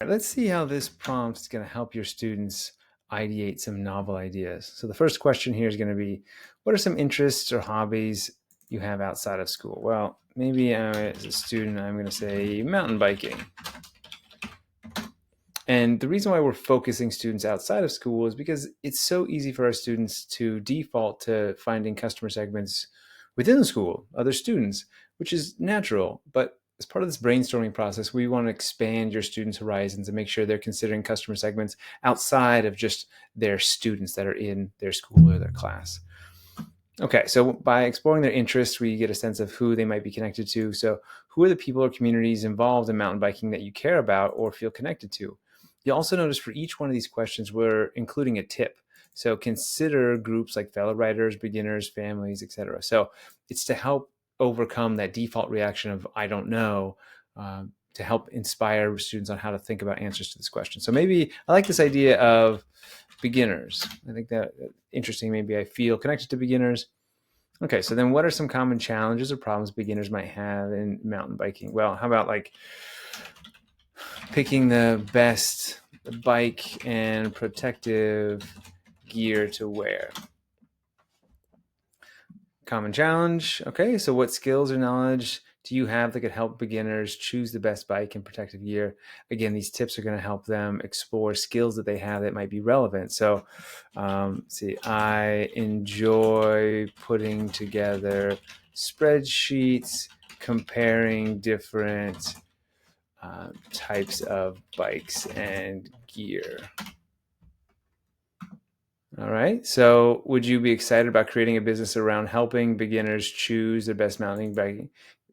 let's see how this prompt is going to help your students ideate some novel ideas. So the first question here is going to be, what are some interests or hobbies you have outside of school? Well, maybe as a student, I'm going to say mountain biking. And the reason why we're focusing students outside of school is because it's so easy for our students to default to finding customer segments within the school, other students, which is natural. But as part of this brainstorming process, we want to expand your students' horizons and make sure they're considering customer segments outside of just their students that are in their school or their class. Okay, so by exploring their interests, we get a sense of who they might be connected to. So who are the people or communities involved in mountain biking that you care about or feel connected to? You'll also notice for each one of these questions, we're including a tip. So consider groups like fellow riders, beginners, families, etc. So it's to help overcome that default reaction of I don't know, to help inspire students on how to think about answers to this question. So maybe I like this idea of beginners. I think that interesting. Maybe I feel connected to beginners. Okay, so then what are some common challenges or problems beginners might have in mountain biking? Well, how about like picking the best bike and protective gear to wear? Common challenge. Okay, so what skills or knowledge do you have that could help beginners choose the best bike and protective gear? Again, these tips are going to help them explore skills that they have that might be relevant. So, see, I enjoy putting together spreadsheets, comparing different types of bikes and gear. All right. So would you be excited about creating a business around helping beginners choose their best mountain biking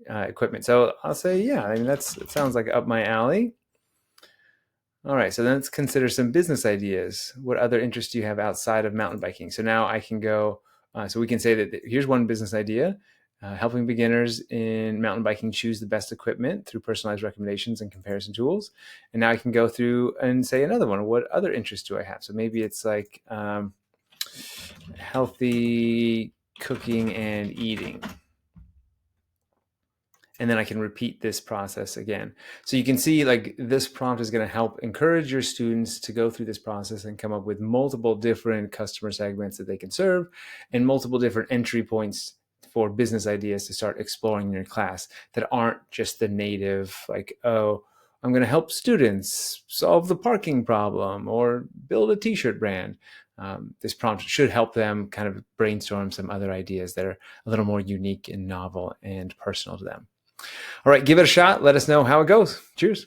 equipment? So I'll say, yeah, I mean, it sounds like up my alley. All right. So then let's consider some business ideas. What other interests do you have outside of mountain biking? So now I can go, so we can say that here's one business idea. Helping beginners in mountain biking choose the best equipment through personalized recommendations and comparison tools. And now I can go through and say another one. What other interests do I have? So maybe it's like healthy cooking and eating. And then I can repeat this process again. So you can see like this prompt is going to help encourage your students to go through this process and come up with multiple different customer segments that they can serve and multiple different entry points for business ideas to start exploring in your class that aren't just the native, like, oh, I'm going to help students solve the parking problem or build a t-shirt brand. This prompt should help them kind of brainstorm some other ideas that are a little more unique and novel and personal to them. All right, give it a shot. Let us know how it goes. Cheers.